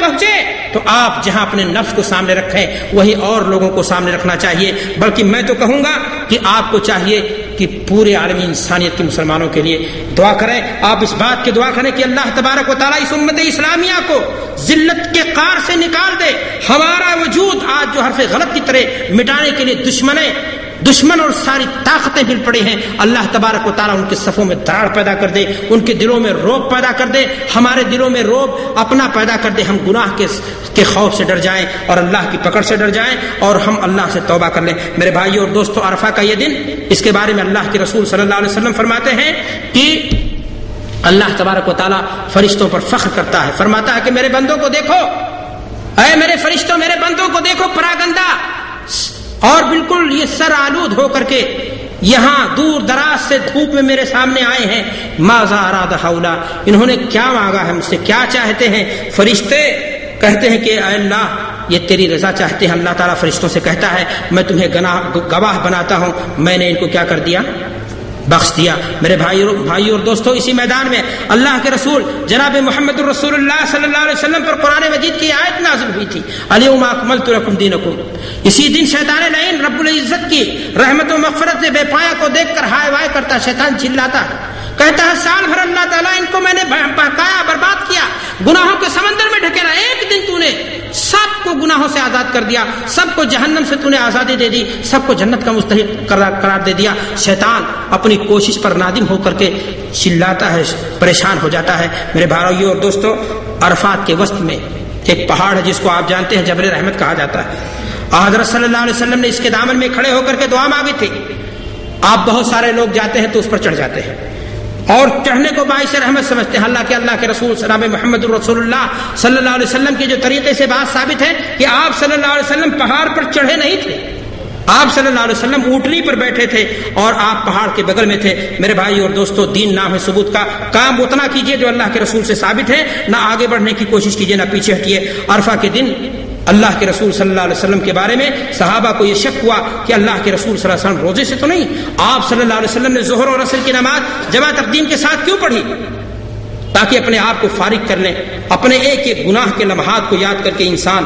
پہنچے تو آپ جہاں اپنے نفس کو سامنے رکھیں وہی اور لوگوں کو سامنے رکھنا چاہیے. بلکہ میں تو کہوں گا کہ آپ کو چاہیے کہ پورے عالمی انسانیت کے مسلمانوں کے لیے دعا کریں. آپ اس بات کی دعا کریں کہ اللہ تبارک و تعالیٰ اس امت اسلامیہ کو ذلت کے قار سے نکال دے. ہمارا وجود آج جو حرف غلط کی طرح مٹانے کے لیے دشمن اور ساری طاقتیں مل پڑے ہیں، اللہ تبارک و تعالیٰ ان کے صفوں میں دراڑ پیدا کر دے، ان کے دلوں میں رعب پیدا کر دے، ہمارے دلوں میں رعب اپنا پیدا کر دے. ہم گناہ کے خوف سے ڈر جائیں اور اللہ کی پکڑ سے ڈر جائیں اور ہم اللہ سے توبہ کر لیں. میرے بھائیو اور دوستو، عرفہ کا یہ دن، اس کے بارے میں اللہ کے رسول صلی اللہ علیہ وسلم فرماتے ہیں کہ اللہ تبارک و تعالیٰ فرشتوں پر فخر کرتا ہے، فرماتا ہے کہ میرے بندوں کو دیکھو، اے میرے فرشتوں میرے بندوں کو دیکھو، پراگندہ اور بالکل یہ سر آلود ہو کر کے یہاں دور دراز سے دھوپ میں میرے سامنے آئے ہیں. ماذا اراد ہؤلاء، انہوں نے کیا مانگا ہے، ہم سے کیا چاہتے ہیں؟ فرشتے کہتے ہیں کہ اے اللہ یہ تیری رضا چاہتے ہیں. اللہ تعالیٰ فرشتوں سے کہتا ہے میں تمہیں گواہ بناتا ہوں، میں نے ان کو کیا کر دیا؟ بخش دیا. میرے بھائی اور دوستو، اسی میدان میں اللہ کے رسول جناب محمد الرسول اللہ صلی اللہ علیہ وسلم پر قرآن مجید کی آیت نازل ہوئی تھی، الیوم اکملت لکم دینکم. اسی دن شیطان لعین رب العزت کی رحمت و مغفرت بے پایا کو دیکھ کر ہائے وائے کرتا، شیطان چلاتا ہے، کہتا ہے سال بھر اللہ تعالیٰ ان کو میں نے بہکایا، برباد کیا، گناہوں کے سمندر میں ڈھکیلا، ایک دن تو نے سب کو گناہوں سے آزاد کر دیا، سب کو جہنم سے تو نے آزادی دے دی، سب کو جنت کا مستحق قرار دے دیا. شیطان اپنی کوشش پر نادم ہو کر کے چلاتا ہے، پریشان ہو جاتا ہے. میرے بھائیو اور دوستو، عرفات کے وسط میں ایک پہاڑ ہے جس کو آپ جانتے ہیں جبل رحمت کہا جاتا ہے. حضرت صلی اللہ علیہ وسلم نے اس کے دامن میں کھڑے ہو کر کے دعا مانگی تھی. آپ بہت سارے لوگ جاتے ہیں تو اس پر چڑھ جاتے ہیں اور چڑھنے کو باعث رحمت سمجھتے ہیں. اللہ کے رسول جناب محمد رسول اللہ صلی اللہ علیہ وسلم کے جو طریقے سے بات ثابت ہے کہ آپ صلی اللہ علیہ وسلم پہاڑ پر چڑھے نہیں تھے، آپ صلی اللہ علیہ وسلم اونٹنی پر بیٹھے تھے اور آپ پہاڑ کے بغل میں تھے. میرے بھائی اور دوستو، دین نام ہے ثبوت کا، کام اتنا کیجئے جو اللہ کے رسول سے ثابت ہے، نہ آگے بڑھنے کی کوشش کیجئے نہ پیچھے ہٹیے. عرفہ کے دن اللہ کے رسول صلی اللہ علیہ وسلم کے بارے میں صحابہ کو یہ شک ہوا کہ اللہ کے رسول صلی اللہ علیہ وسلم روزے سے تو نہیں. آپ صلی اللہ علیہ وسلم نے ظہر اور عصر کی نماز جمع تقدیم کے ساتھ کیوں پڑھی؟ تاکہ اپنے آپ کو فارغ کر لیں، اپنے ایک ایک گناہ کے لمحات کو یاد کر کے انسان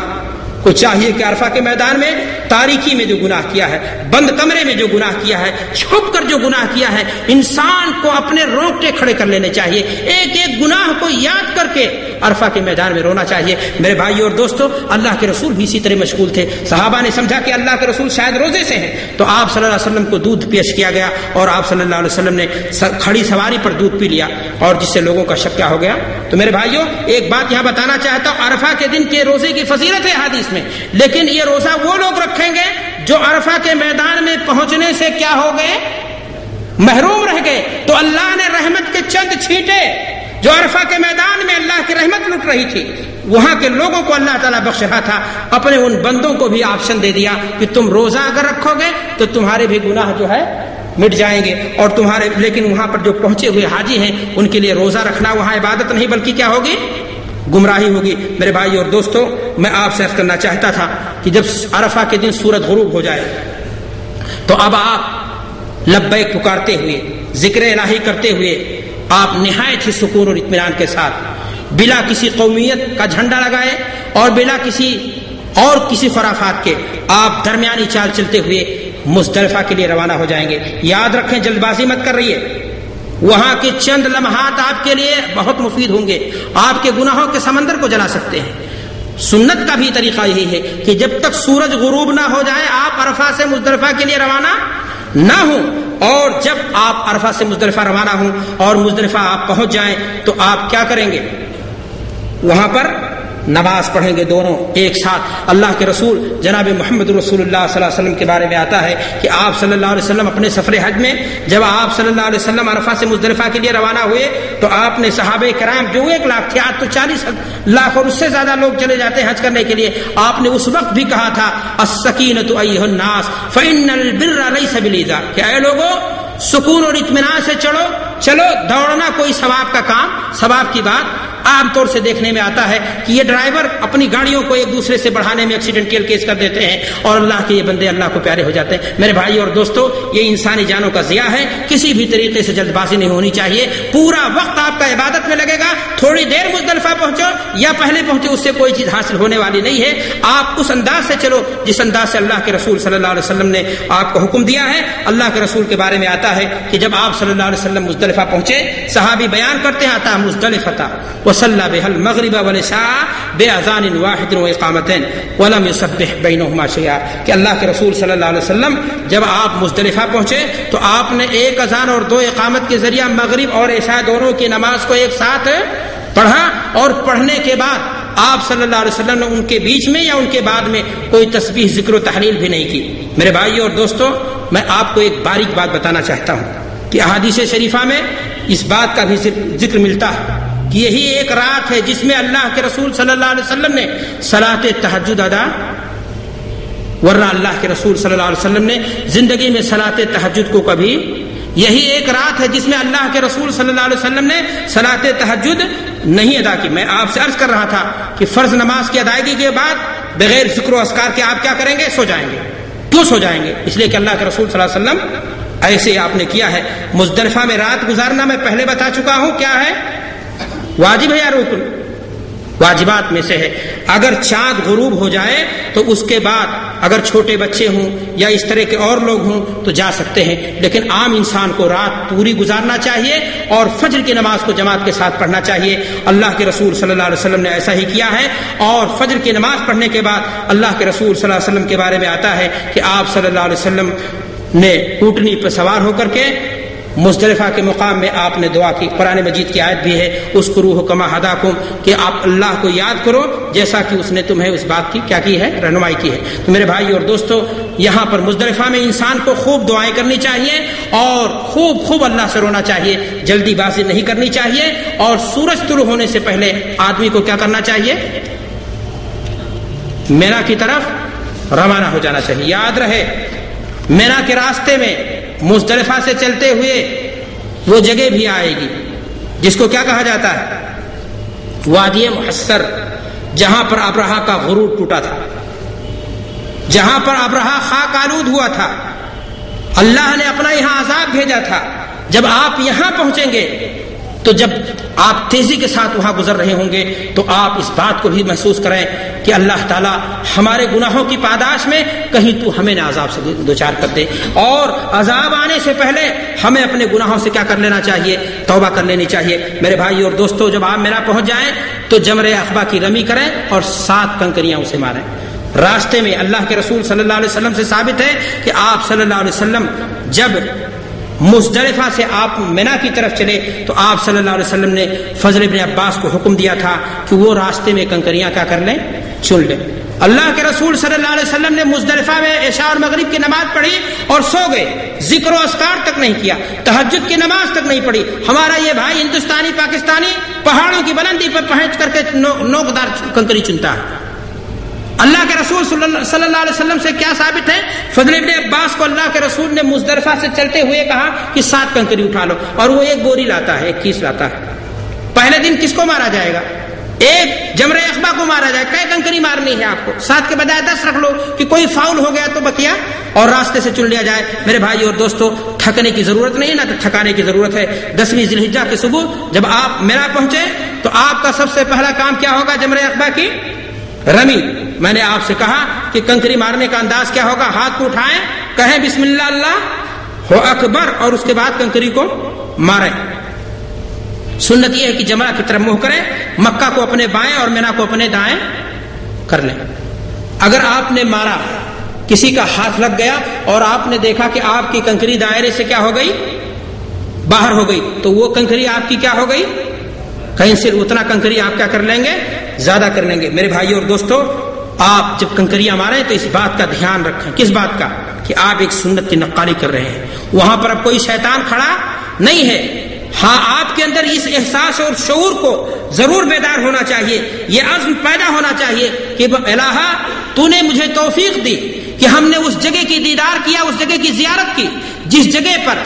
کو چاہیے کہ عرفہ کے میدان میں تاریکی میں جو گناہ کیا ہے، بند کمرے میں جو گناہ کیا ہے، چھپ کر جو گناہ کیا ہے، انسان کو اپنے رونگٹے کھڑے کر لینے چاہیے، ایک ایک گناہ کو یاد کر کے عرفہ کے میدان میں رونا چاہیے. میرے بھائیو اور دوستو، اللہ کے رسول بھی اسی طرح مشغول تھے. صحابہ نے سمجھا کہ اللہ کے رسول شاید روزے سے ہیں تو آپ صلی اللہ علیہ وسلم کو دودھ پیش کیا گیا اور آپ صلی اللہ علیہ وسلم نے کھڑی سواری پر دودھ پی لیا اور جس سے لوگوں کا شک کیا ہو گیا. تو میرے بھائیو، ایک بات یہاں بتانا چاہتا ہوں، عرفہ کے دن کے روزے کی فضیلت ہے حدیث میں، لیکن یہ روزہ وہ لوگ رکھیں گے جو عرفہ کے میدان میں پہنچنے سے کیا ہو گئے؟ محروم رہ گئے. تو اللہ نے رحمت کے چند چھینٹے جو عرفہ کے میدان میں اللہ کی رحمت لٹ رہی تھی، وہاں کے لوگوں کو اللہ تعالیٰ بخش رہا تھا. اپنے ان بندوں کو بھی آپشن دے دیا کہ تم روزہ اگر رکھو گے تو تمہارے بھی گناہ جو ہے مٹ جائیں گے اور تمہارے، لیکن وہاں پر جو پہنچے ہوئے حاجی ہیں ان کے لیے روزہ رکھنا وہاں عبادت نہیں بلکہ کیا ہوگی؟ گمراہی ہوگی. میرے بھائی اور دوستو، میں آپ سے عرض کرنا چاہتا تھا کہ جب عرفہ کے دن سورج غروب ہو جائے تو اب آپ لبیک پکارتے ہوئے، ذکر الہی کرتے ہوئے، آپ نہایت ہی سکون اور اطمینان کے ساتھ بلا کسی قومیت کا جھنڈا لگائے اور بلا کسی خرافات کے آپ درمیانی چال چلتے ہوئے مزدلفہ کے لیے روانہ ہو جائیں گے. یاد رکھیں، جلد بازی مت کر رہی ہے، وہاں کے چند لمحات آپ کے لیے بہت مفید ہوں گے، آپ کے گناہوں کے سمندر کو جلا سکتے ہیں. سنت کا بھی طریقہ یہی ہے کہ جب تک سورج غروب نہ ہو جائے آپ عرفہ سے مزدلفہ کے لیے روانہ نہ ہوں، اور جب آپ عرفہ سے مزدلفہ روانہ ہوں اور مزدلفہ آپ پہنچ جائیں تو آپ کیا کریں گے؟ وہاں پر نماز پڑھیں گے دونوں ایک ساتھ. اللہ کے رسول جناب محمد رسول اللہ صلی اللہ علیہ وسلم کے بارے میں آتا ہے کہ آپ صلی اللہ علیہ وسلم اپنے سفر حج میں جب آپ صلی اللہ علیہ وسلم عرفہ سے مزدلفہ کے لیے روانہ ہوئے تو آپ نے صحابہ کرام جو 1 لاکھ تھے، آج تو 40 لاکھ اور اس سے زیادہ لوگ چلے جاتے ہیں حج کرنے کے لیے، آپ نے اس وقت بھی کہا تھا السکینۃ ایھا الناس فإن البر لیس بالإیذاء، کہ اے لوگوں سکون اور اطمینان سے چڑھو، چلو دوڑنا کوئی ثواب کا کام، ثواب کی بات عام طور سے دیکھنے میں آتا ہے کہ یہ ڈرائیور اپنی گاڑیوں کو ایک دوسرے سے بڑھانے میں ایکسیڈنٹل کیس کر دیتے ہیں اور اللہ کے یہ بندے اللہ کو پیارے ہو جاتے ہیں۔ میرے بھائی اور دوستو، یہ انسانی جانوں کا ضیاع ہے، کسی بھی طریقے سے جلد بازی نہیں ہونی چاہیے۔ پورا وقت آپ کا عبادت میں لگے گا، تھوڑی دیر مزدلفہ پہنچو یا پہلے پہنچو، اس سے کوئی چیز حاصل ہونے والی نہیں ہے۔ آپ اس انداز سے چلو جس انداز سے اللہ کے رسول صلی اللہ علیہ وسلم نے آپ کو حکم دیا ہے۔ اللہ کے رسول کے بارے میں آتا ہے کہ جب آپ صلی اللہ علیہ وسلم مزدلفہ پہنچے، صحابی بیان کرتے ہیں آتا مزدلفہ وصلی بها المغرب والعشاء باذان واحد واقامتين ولم يسبح بينهما شيئا، کہ اللہ کے رسول صلی اللہ علیہ وسلم جب آپ مزدلفہ پہنچے تو آپ نے ایک اذان اور دو اقامت کے ذریعہ مغرب اور عشاء دونوں کی نماز کو ایک ساتھ پڑھا، اور پڑھنے کے بعد آپ صلی اللہ علیہ وسلم نے ان کے بیچ میں یا ان کے بعد میں کوئی تسبیح ذکر و تحلیل بھی نہیں کی۔ میرے بھائیو اور دوستو، میں آپ کو ایک باریک بات بتانا چاہتا ہوں کہ احادیث شریفہ میں اس بات کا بھی ذکر ملتا ہے کہ یہی ایک رات ہے جس میں اللہ کے رسول صلی اللہ علیہ وسلم نے صلاۃ تہجد ادا، ورنہ اللہ کے رسول صلی اللہ علیہ وسلم نے زندگی میں صلاۃ تہجد کو کبھی، یہی ایک رات ہے جس میں اللہ کے رسول صلی اللہ علیہ وسلم نے صلاۃ تہجد نہیں ادا کی۔ میں آپ سے عرض کر رہا تھا کہ فرض نماز کی ادائیگی کے بعد بغیر ذکر و اذکار کے آپ کیا کریں گے؟ سو جائیں گے۔ کیوں سو جائیں گے؟ اس لیے کہ اللہ کے رسول صلی اللہ علیہ وسلم ایسے آپ نے کیا ہے۔ مزدلفہ میں رات گزارنا میں پہلے بتا چکا ہوں کیا ہے، واجب ہے یا رکن؟ واجبات میں سے ہے۔ اگر چاند غروب ہو جائے تو اس کے بعد اگر چھوٹے بچے ہوں یا اس طرح کے اور لوگ ہوں تو جا سکتے ہیں، لیکن عام انسان کو رات پوری گزارنا چاہیے اور فجر کی نماز کو جماعت کے ساتھ پڑھنا چاہیے۔ اللہ کے رسول صلی اللہ علیہ وسلم نے ایسا ہی کیا ہے، اور فجر کی نماز پڑھنے کے بعد اللہ کے رسول صلی اللہ علیہ وسلم کے بارے میں آتا ہے کہ آپ صلی اللہ علیہ وسلم نے اونٹنی پر سوار ہو کر کے مزدلفہ کے مقام میں آپ نے دعا کی۔ قرآن مجید کی آیت بھی ہے، اذکروہ کما ہداکم، کہ آپ اللہ کو یاد کرو جیسا کہ اس نے تمہیں اس بات کی کیا کی ہے، رہنمائی کی ہے۔ تو میرے بھائی اور دوستو، یہاں پر مزدلفہ میں انسان کو خوب دعائیں کرنی چاہیے اور خوب اللہ سے رونا چاہیے، جلدی بازی نہیں کرنی چاہیے، اور سورج طلوع ہونے سے پہلے آدمی کو کیا کرنا چاہیے؟ مینا کی طرف روانہ ہو جانا چاہیے۔ یاد رہے، مینا کے راستے میں مزدلفہ سے چلتے ہوئے وہ جگہ بھی آئے گی جس کو کیا کہا جاتا ہے؟ وادی محصر، جہاں پر ابرہہ کا غرور ٹوٹا تھا، جہاں پر ابرہہ خاک آلود ہوا تھا، اللہ نے اپنا یہاں عذاب بھیجا تھا۔ جب آپ یہاں پہنچیں گے تو جب آپ تیزی کے ساتھ وہاں گزر رہے ہوں گے تو آپ اس بات کو بھی محسوس کریں کہ اللہ تعالیٰ ہمارے گناہوں کی پاداش میں کہیں تو ہمیں نہ عذاب سے دوچار کر دے، اور عذاب آنے سے پہلے ہمیں اپنے گناہوں سے کیا کر لینا چاہیے؟ توبہ کر لینی چاہیے۔ میرے بھائی اور دوستو، جب آپ مینا پہنچ جائیں تو جمرہ عقبہ کی رمی کریں اور 7 کنکریاں اسے ماریں۔ راستے میں اللہ کے رسول صلی اللہ علیہ وسلم سے ثابت ہے کہ آپ صلی اللہ علیہ وسلم جب مزدلفہ سے آپ مینا کی طرف چلے تو آپ صلی اللہ علیہ وسلم نے فضل ابن عباس کو حکم دیا تھا کہ وہ راستے میں کنکریاں کیا کر لیں؟ چن لیں۔ اللہ کے رسول صلی اللہ علیہ وسلم نے مزدلفہ میں عشاء اور مغرب کی نماز پڑھی اور سو گئے، ذکر و اذکار تک نہیں کیا، تہجد کی نماز تک نہیں پڑھی۔ ہمارا یہ بھائی ہندوستانی پاکستانی پہاڑوں کی بلندی پر پہنچ کر کے نوکدار کنکری چنتا ہے۔ اللہ کے رسول صلی اللہ علیہ وسلم سے کیا ثابت ہے؟ فضل ابن عباس کو اللہ کے رسول نے مزدلفہ سے چلتے ہوئے کہا کہ 7 کنکری اٹھا لو، اور وہ ایک بوری لاتا ہے، 21 لاتا ہے۔ پہلے دن کس کو مارا جائے گا؟ ایک جمرہ عقبہ کو مارا جائے۔ کئی کنکری مارنی ہے آپ کو؟ 7 کے بجائے 10 رکھ لو کہ کوئی فاؤل ہو گیا تو بقیہ اور راستے سے چن لیا جائے۔ میرے بھائی اور دوستو، تھکنے کی ضرورت نہیں، نہ تھکانے کی ضرورت ہے۔ 10ویں ذی الحجہ کی صبح جب آپ مینا پہنچے تو آپ کا سب سے پہلا کام کیا ہوگا؟ جمرہ عقبہ کی رمی۔ میں نے آپ سے کہا کہ کنکری مارنے کا انداز کیا ہوگا؟ ہاتھ کو اٹھائیں، کہیں بسم اللہ اللہ اکبر، اور اس کے بعد کنکری کو ماریں۔ سنت یہ ہے کہ جمرہ کی طرف منہ کریں، مکہ کو اپنے بائیں اور مینا کو اپنے دائیں کر لیں۔ اگر آپ نے مارا، کسی کا ہاتھ لگ گیا اور آپ نے دیکھا کہ آپ کی کنکری دائرے سے کیا ہو گئی؟ باہر ہو گئی، تو وہ کنکری آپ کی کیا ہو گئی؟ کہیں سے اتنا کنکری آپ کیا کر لیں گے؟ زیادہ کر لیں گے۔ میرے بھائی اور دوستو، آپ جب کنکریاں ماریں تو اس بات کا دھیان رکھیں۔ کس بات کا؟ کہ آپ ایک سنت کی نقالی کر رہے ہیں، وہاں پر اب کوئی شیطان کھڑا نہیں ہے۔ ہاں، آپ کے اندر اس احساس اور شعور کو ضرور بیدار ہونا چاہیے، یہ عزم پیدا ہونا چاہیے کہ الہا تو نے مجھے توفیق دی کہ ہم نے اس جگہ کی دیدار کیا، اس جگہ کی زیارت کی جس جگہ پر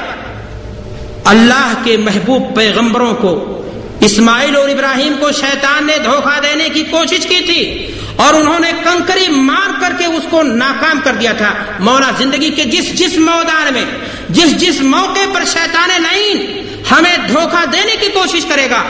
اللہ کے محبوب پیغمبروں کو اسماعیل اور ابراہیم کو شیطان نے دھوکہ دینے کی کوشش کی تھی اور انہوں نے کنکری مار کر کے اس کو ناکام کر دیا تھا۔ مولا زندگی کے جس میدان میں جس موقع پر شیطان لعین ہمیں دھوکہ دینے کی کوشش کرے گا،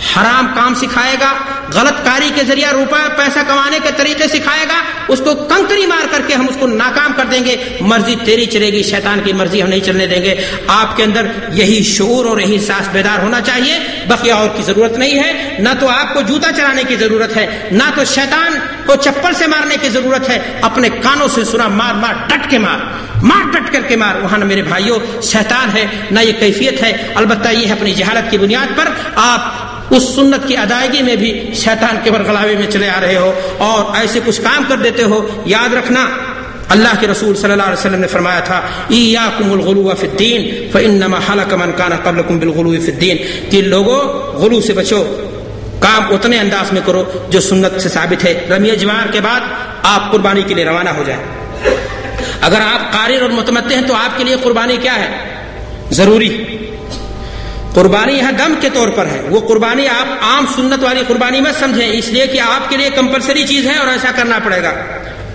حرام کام سکھائے گا، غلط کاری کے ذریعہ روپے پیسہ کمانے کے طریقے سکھائے گا، اس کو کنکری مار کر کے ہم اس کو ناکام کر دیں گے۔ مرضی تیری چلے گی، شیطان کی مرضی ہم نہیں چلنے دیں گے۔ آپ کے اندر یہی شعور اور یہی احساس بیدار ہونا چاہیے، بقیہ اور کی ضرورت نہیں ہے۔ نہ تو آپ کو جوتا چلانے کی ضرورت ہے، نہ تو شیطان کو چپل سے مارنے کی ضرورت ہے۔ اپنے کانوں سے سنا، مار ڈٹ کے مار ڈٹ کر کے مار۔ وہاں نہ میرے بھائیوں شیطان ہے نہ یہ کیفیت ہے، البتہ یہ ہے اپنی جہالت کی بنیاد پر آپ اس سنت کی ادائیگی میں بھی شیطان کے برغلاوے میں چلے آ رہے ہو اور ایسے کچھ کام کر دیتے ہو۔ یاد رکھنا، اللہ کے رسول صلی اللہ علیہ وسلم نے فرمایا تھا ایاکم الغلو فی الدین فانما هلك من كان قبلكم بالغلو فی الدین، کہ لوگوں غلو سے بچو، کام اتنے انداز میں کرو جو سنت سے ثابت ہے۔ رمی جوار کے بعد آپ قربانی کے لیے روانہ ہو جائیں۔ اگر آپ قارر اور متمتع ہیں تو آپ کے لیے قربانی کیا ہے؟ ضروری قربانی یہاں دم کے طور پر ہے۔ وہ قربانی آپ عام سنت والی قربانی مت سمجھیں، اس لیے کہ آپ کے لیے کمپلسری چیز ہے اور ایسا کرنا پڑے گا۔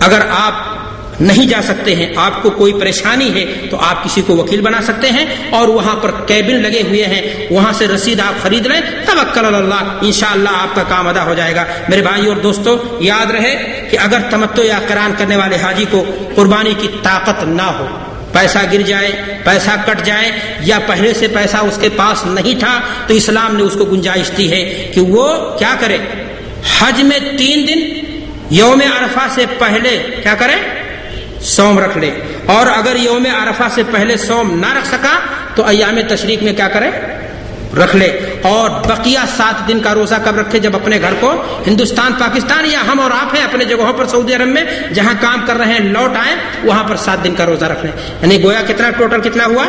اگر آپ نہیں جا سکتے ہیں، آپ کو کوئی پریشانی ہے، تو آپ کسی کو وکیل بنا سکتے ہیں اور وہاں پر کیبن لگے ہوئے ہیں، وہاں سے رسید آپ خرید لیں، توکل علی اللہ، انشاءاللہ آپ کا کام ادا ہو جائے گا۔ میرے بھائی اور دوستو، یاد رہے کہ اگر تمتع یا قران کرنے والے حاجی کو قربانی کی طاقت نہ ہو، پیسہ گر جائے، پیسہ کٹ جائے، یا پہلے سے پیسہ اس کے پاس نہیں تھا، تو اسلام نے اس کو گنجائش دی ہے کہ وہ کیا کرے؟ حج میں 3 دن یوم عرفہ سے پہلے کیا کرے؟ صوم رکھ لے، اور اگر یوم عرفہ سے پہلے صوم نہ رکھ سکا تو ایام تشریق میں کیا کرے؟ رکھ لے۔ اور بقیہ 7 دن کا روزہ کب رکھے؟ جب اپنے گھر کو ہندوستان، پاکستان یا ہم اور آپ ہیں اپنے جگہوں پر سعودی عرب میں جہاں کام کر رہے ہیں لوٹ آئیں، وہاں پر 7 دن کا روزہ رکھ لیں۔ یعنی گویا کتنا ٹوٹل کتنا ہوا؟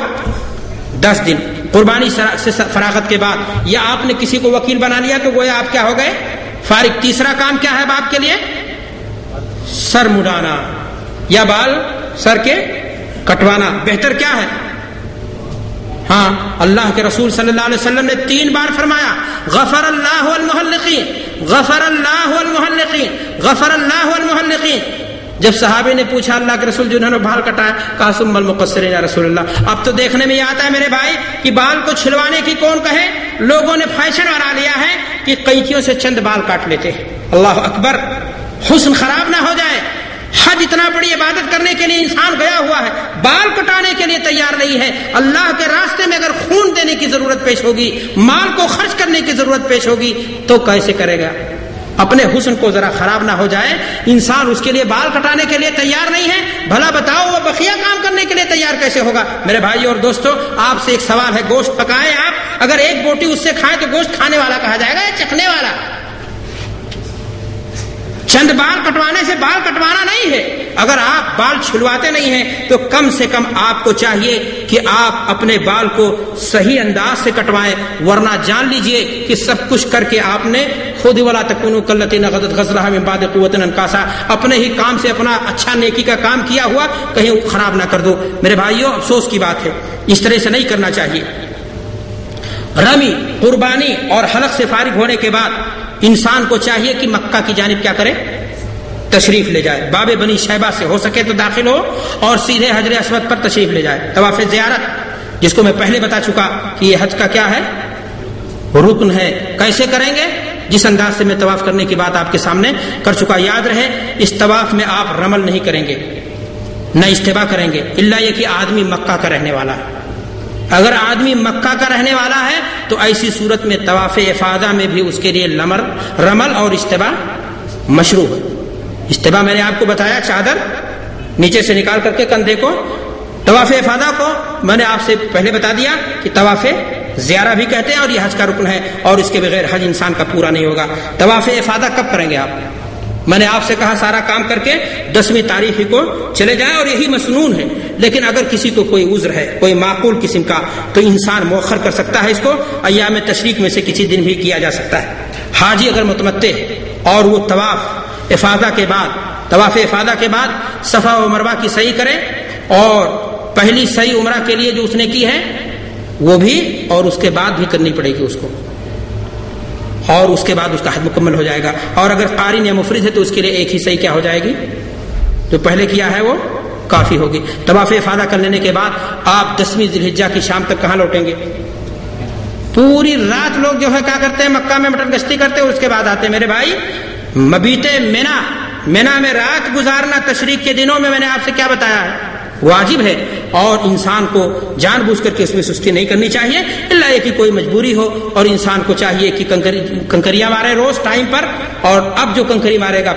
10 دن۔ قربانی سے فراغت کے بعد یا آپ نے کسی کو وکیل بنا لیا تو گویا آپ کیا ہو گئے؟ فارغ۔ تیسرا کام کیا ہے باپ کے لیے؟ سر مڈانا یا بال سر کے کٹوانا۔ بہتر کیا ہے؟ ہاں، اللہ کے رسول صلی اللہ علیہ وسلم نے 3 بار فرمایا غفر اللہ المحلقین، غفر اللہ المحلقین، غفر اللہ المحلقین۔ جب صحابی نے پوچھا اللہ کے رسول جنہوں نے بال کٹایا، کہا ثم المقصرین یا رسول اللہ۔ اب تو دیکھنے میں یہ آتا ہے میرے بھائی کہ بال کو چھلوانے کی کون کہے؟ لوگوں نے فیشن بنا لیا ہے کہ قینچیوں سے چند بال کاٹ لیتے ہیں۔ اللہ اکبر، حسن خراب نہ ہو جائے۔ حج اتنا بڑی عبادت کرنے کے لیے انسان گیا ہوا ہے، بال کٹانے کے لیے تیار نہیں ہے۔ اللہ کے راستے میں اگر خون دینے کی ضرورت پیش ہوگی، مال کو خرچ کرنے کی ضرورت پیش ہوگی تو کیسے کرے گا؟ اپنے حسن کو ذرا خراب نہ ہو جائے، انسان اس کے لیے بال کٹانے کے لیے تیار نہیں ہے، بھلا بتاؤ وہ بقیہ کام کرنے کے لیے تیار کیسے ہوگا؟ میرے بھائی اور دوستو، آپ سے ایک سوال ہے، گوشت پکائے آپ، اگر ایک بوٹی اس سے کھائے تو گوشت کھانے والا کہا جائے گا یا چکھنے والا؟ چند بال کٹوانے سے بال کٹوانا نہیں ہے۔ اگر آپ بال چھلواتے نہیں ہیں تو کم سے کم آپ کو چاہیے کہ آپ اپنے بال کو صحیح انداز سے کٹوائیں، ورنہ جان لیجئے کہ سب کچھ کر کے آپ نے خود ولا تکونوا کاللتی نقضت غزلها من بعد قوة انکاسا، اپنے ہی کام سے اپنا اچھا نیکی کا کام کیا ہوا کہیں خراب نہ کر دو۔ میرے بھائیوں، افسوس کی بات ہے، اس طرح سے نہیں کرنا چاہیے۔ رمی، قربانی اور حلق سے فارغ ہونے کے بعد انسان کو چاہیے کہ مکہ کی جانب کیا کرے؟ تشریف لے جائے۔ باب بنی شیبہ سے ہو سکے تو داخل ہو اور سیدھے حجر اسود پر تشریف لے جائے۔ طواف زیارت، جس کو میں پہلے بتا چکا کہ یہ حج کا کیا ہے؟ رکن ہے۔ کیسے کریں گے؟ جس انداز سے میں طواف کرنے کی بات آپ کے سامنے کر چکا۔ یاد رہے، اس طواف میں آپ رمل نہیں کریں گے، نہ اجتباء کریں گے، الا یہ کہ آدمی مکہ کا رہنے والا ہے۔ اگر آدمی مکہ کا رہنے والا ہے تو ایسی صورت میں طواف افاضہ میں بھی اس کے لیے رمل اور اجتباء مشروع ہے۔ اجتباء میں نے آپ کو بتایا، چادر نیچے سے نکال کر کے کندھے کو۔ طواف افاضہ کو میں نے آپ سے پہلے بتا دیا کہ طواف زیارہ بھی کہتے ہیں اور یہ حج کا رکن ہے، اور اس کے بغیر حج انسان کا پورا نہیں ہوگا۔ طواف افاضہ کب کریں گے آپ؟ میں نے آپ سے کہا سارا کام کر کے 10ویں تاریخ کو چلے جائیں، اور یہی مسنون ہے۔ لیکن اگر کسی کو کوئی عذر ہے، کوئی معقول قسم کا، تو انسان مؤخر کر سکتا ہے، اس کو ایام تشریق میں سے کسی دن بھی کیا جا سکتا ہے۔ حاجی اگر متمتع ہے اور وہ طواف افاضہ کے بعد صفا و مروہ کی سعی کرے، اور پہلی سعی عمرہ کے لیے جو اس نے کی ہے وہ بھی اور اس کے بعد بھی کرنی پڑے گی اس کو، اور اس کے بعد اس کا حج مکمل ہو جائے گا. اور اگر قارن یا مفرد ہے تو اس کے لیے ایک ہی صحیح کیا ہو جائے گی، جو پہلے کیا ہے وہ کافی ہوگی. طواف افاضہ کر لینے کے بعد آپ 10ویں ذی الحجہ کی شام تک کہاں لوٹیں گے؟ پوری رات لوگ جو ہے کیا کرتے ہیں، مکہ میں مٹن گشتی کرتے ہیں، اس کے بعد آتے ہیں. میرے بھائی مبیت منا میں رات گزارنا تشریق کے دنوں میں نے آپ سے کیا بتایا ہے، واجب ہے. اور انسان کو جان بوجھ کر کے اس میں سستی نہیں کرنی چاہیے، الا یہ کہ کوئی مجبوری ہو. اور انسان کو چاہیے کہ کنکریاں مارے روز ٹائم پر. اور اب جو کنکری مارے گا